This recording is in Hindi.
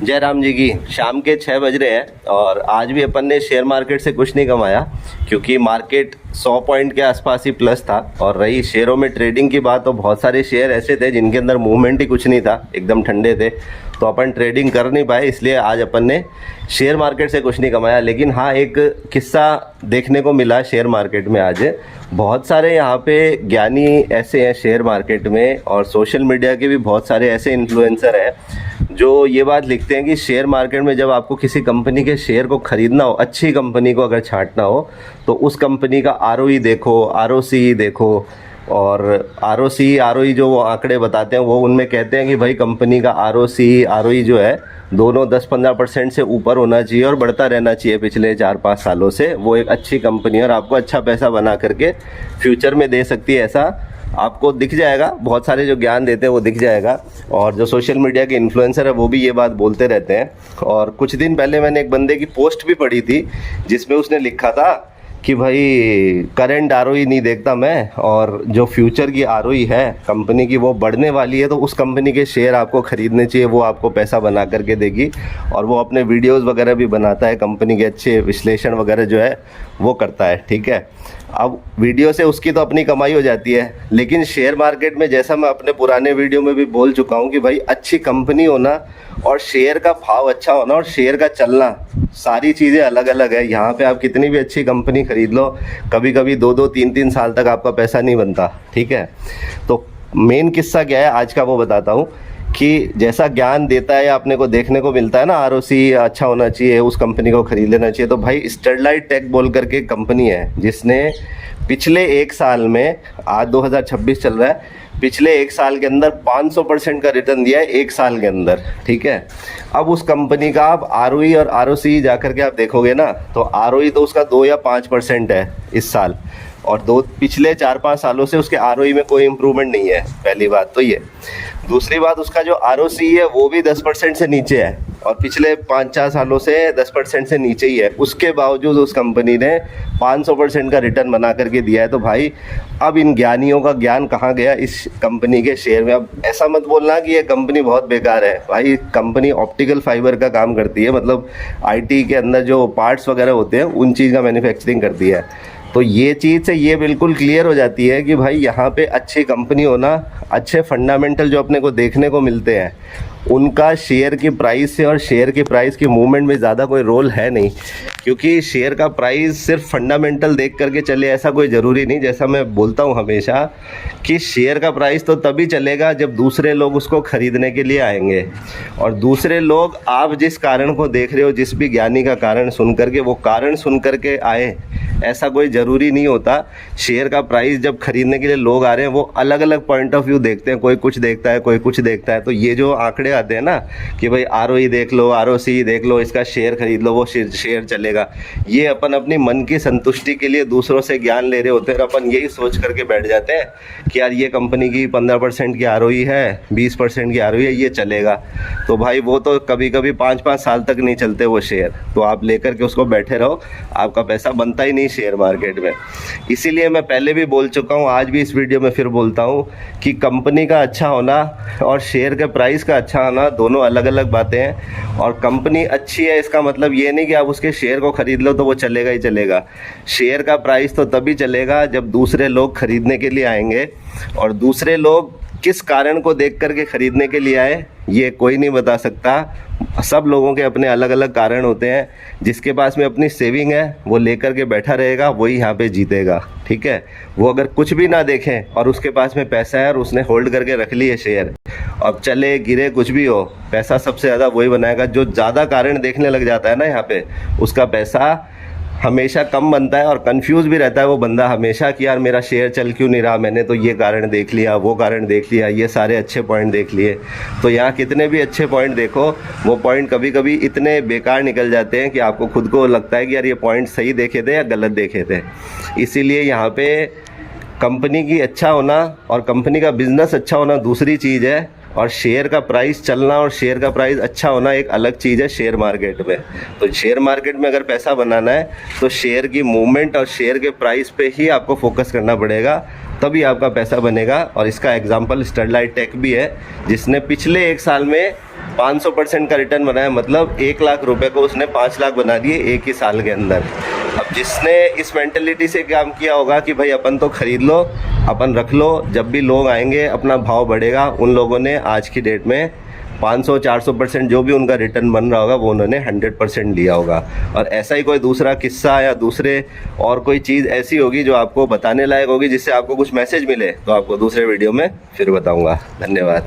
जय राम जी की। शाम के 6 बज रहे हैं और आज भी अपन ने शेयर मार्केट से कुछ नहीं कमाया क्योंकि मार्केट 100 पॉइंट के आसपास ही प्लस था। और रही शेयरों में ट्रेडिंग की बात, तो बहुत सारे शेयर ऐसे थे जिनके अंदर मूवमेंट ही कुछ नहीं था, एकदम ठंडे थे, तो अपन ट्रेडिंग कर नहीं पाए। इसलिए आज अपन ने शेयर मार्केट से कुछ नहीं कमाया। लेकिन हाँ, एक किस्सा देखने को मिला शेयर मार्केट में आज। बहुत सारे यहाँ पे ज्ञानी ऐसे हैं शेयर मार्केट में, और सोशल मीडिया के भी बहुत सारे ऐसे इन्फ्लुएंसर हैं जो ये बात लिखते हैं कि शेयर मार्केट में जब आपको किसी कंपनी के शेयर को ख़रीदना हो, अच्छी कंपनी को अगर छांटना हो, तो उस कंपनी का ROE देखो, ROCE देखो। और ROE जो वो आंकड़े बताते हैं, वो उनमें कहते हैं कि भाई कंपनी का ROE जो है दोनों 10-15% से ऊपर होना चाहिए और बढ़ता रहना चाहिए पिछले 4-5 सालों से। वो एक अच्छी कंपनी है और आपको अच्छा पैसा बना करके फ्यूचर में दे सकती है। ऐसा आपको दिख जाएगा, बहुत सारे जो ज्ञान देते हैं वो दिख जाएगा। और जो सोशल मीडिया के इन्फ्लुएंसर है वो भी ये बात बोलते रहते हैं। और कुछ दिन पहले मैंने एक बंदे की पोस्ट भी पढ़ी थी जिसमें उसने लिखा था कि भाई करंट ROE नहीं देखता मैं, और जो फ्यूचर की ROE है कंपनी की वो बढ़ने वाली है, तो उस कंपनी के शेयर आपको ख़रीदने चाहिए, वो आपको पैसा बना करके देगी। और वो अपने वीडियोस वगैरह भी बनाता है, कंपनी के अच्छे विश्लेषण वगैरह जो है वो करता है, ठीक है। अब वीडियो से उसकी तो अपनी कमाई हो जाती है, लेकिन शेयर मार्केट में जैसा मैं अपने पुराने वीडियो में भी बोल चुका हूँ कि भाई अच्छी कंपनी होना और शेयर का भाव अच्छा होना और शेयर का चलना, सारी चीज़ें अलग अलग है। यहाँ पे आप कितनी भी अच्छी कंपनी खरीद लो, कभी कभी 2-2, 3-3 साल तक आपका पैसा नहीं बनता, ठीक है। तो मेन किस्सा क्या है आज का वो बताता हूँ कि जैसा ज्ञान देता है या अपने को देखने को मिलता है ना, ROCE अच्छा होना चाहिए, उस कंपनी को खरीद लेना चाहिए। तो भाई स्टरलाइट टेक बोल करके कंपनी है जिसने पिछले 1 साल में, आज 2026 चल रहा है, पिछले 1 साल के अंदर 500% का रिटर्न दिया है 1 साल के अंदर, ठीक है। अब उस कंपनी का आप ROE और ROCE जा करके आप देखोगे ना, तो ROE तो उसका 2 या 5% है इस साल, और पिछले 4-5 सालों से उसके ROE में कोई इम्प्रूवमेंट नहीं है। पहली बात तो ये। दूसरी बात, उसका जो ROCE है वो भी 10% से नीचे है, और पिछले 5-4 सालों से 10% से नीचे ही है। उसके बावजूद उस कंपनी ने 500% का रिटर्न बना करके दिया है। तो भाई अब इन ज्ञानियों का ज्ञान कहाँ गया इस कंपनी के शेयर में। अब ऐसा मत बोलना कि ये कंपनी बहुत बेकार है। भाई कंपनी ऑप्टिकल फाइबर का काम करती है, मतलब IT के अंदर जो पार्ट्स वगैरह होते हैं उन चीज़ का मैन्युफैक्चरिंग करती है। तो ये चीज़ से ये बिल्कुल क्लियर हो जाती है कि भाई यहाँ पे अच्छी कंपनी होना, अच्छे फंडामेंटल जो अपने को देखने को मिलते हैं, उनका शेयर की प्राइस से और शेयर की प्राइस की मूवमेंट में ज़्यादा कोई रोल है नहीं। क्योंकि शेयर का प्राइस सिर्फ फंडामेंटल देख करके चले ऐसा कोई ज़रूरी नहीं। जैसा मैं बोलता हूँ हमेशा कि शेयर का प्राइस तो तभी चलेगा जब दूसरे लोग उसको ख़रीदने के लिए आएंगे, और दूसरे लोग आप जिस कारण को देख रहे हो, जिस भी ज्ञानी का कारण सुन करके, वो कारण सुन करके आए, ऐसा कोई ज़रूरी नहीं होता। शेयर का प्राइस जब खरीदने के लिए लोग आ रहे हैं, वो अलग अलग पॉइंट ऑफ व्यू देखते हैं, कोई कुछ देखता है, कोई कुछ देखता है। तो ये जो आंकड़े आते हैं ना कि भाई ROE देख लो, ROCE देख लो, इसका शेयर खरीद लो, वो शेयर चलेगा, ये अपन अपनी मन की संतुष्टि के लिए दूसरों से ज्ञान ले रहे होते हैं। और अपन यही सोच करके बैठ जाते हैं कि यार ये कंपनी की 15% की ROE है, 20% की ROE है, ये चलेगा। तो भाई वो तो कभी कभी 5-5 साल तक नहीं चलते वो शेयर, तो आप लेकर के उसको बैठे रहो, आपका पैसा बनता ही नहीं शेयर मार्केट में। इसीलिए मैं पहले भी बोल चुका हूँ, आज भी इस वीडियो में फिर बोलता हूँ कि कंपनी का अच्छा होना और शेयर के प्राइस का अच्छा होना दोनों अलग अलग बातें हैं। और कंपनी अच्छी है इसका मतलब ये नहीं कि आप उसके शेयर को खरीद लो तो वो चलेगा ही चलेगा। शेयर का प्राइस तो तभी चलेगा जब दूसरे लोग खरीदने के लिए आएंगे, और दूसरे लोग किस कारण को देख करके खरीदने के लिए आए ये कोई नहीं बता सकता। सब लोगों के अपने अलग अलग कारण होते हैं। जिसके पास में अपनी सेविंग है वो लेकर के बैठा रहेगा, वही यहाँ पे जीतेगा, ठीक है। वो अगर कुछ भी ना देखें और उसके पास में पैसा है और उसने होल्ड करके रख लिए शेयर, अब चले गिरे कुछ भी हो, पैसा सबसे ज़्यादा वही बनाएगा। जो ज़्यादा कारण देखने लग जाता है ना यहाँ पे, उसका पैसा हमेशा कम बनता है, और कंफ्यूज भी रहता है वो बंदा हमेशा कि यार मेरा शेयर चल क्यों नहीं रहा, मैंने तो ये कारण देख लिया, वो कारण देख लिया, ये सारे अच्छे पॉइंट देख लिए। तो यहाँ कितने भी अच्छे पॉइंट देखो, वो पॉइंट कभी कभी इतने बेकार निकल जाते हैं कि आपको खुद को लगता है कि यार ये पॉइंट सही देखे थे या गलत देखे थे। इसीलिए यहाँ पे कंपनी की अच्छा होना और कंपनी का बिजनेस अच्छा होना दूसरी चीज़ है, और शेयर का प्राइस चलना और शेयर का प्राइस अच्छा होना एक अलग चीज़ है शेयर मार्केट में। तो शेयर मार्केट में अगर पैसा बनाना है तो शेयर की मूवमेंट और शेयर के प्राइस पे ही आपको फोकस करना पड़ेगा, तभी आपका पैसा बनेगा। और इसका एग्जांपल स्टरलाइट टेक भी है, जिसने पिछले 1 साल में 500% का रिटर्न बनाया, मतलब 1 लाख रुपए को उसने 5 लाख बना दिए एक ही साल के अंदर। अब जिसने इस मेंटेलिटी से काम किया होगा कि भाई अपन तो खरीद लो, अपन रख लो, जब भी लोग आएंगे अपना भाव बढ़ेगा, उन लोगों ने आज की डेट में 500-400% जो भी उनका रिटर्न बन रहा होगा वो उन्होंने 100% लिया होगा। और ऐसा ही कोई दूसरा किस्सा या दूसरे और कोई चीज़ ऐसी होगी जो आपको बताने लायक होगी, जिससे आपको कुछ मैसेज मिले, तो आपको दूसरे वीडियो में फिर बताऊंगा। धन्यवाद।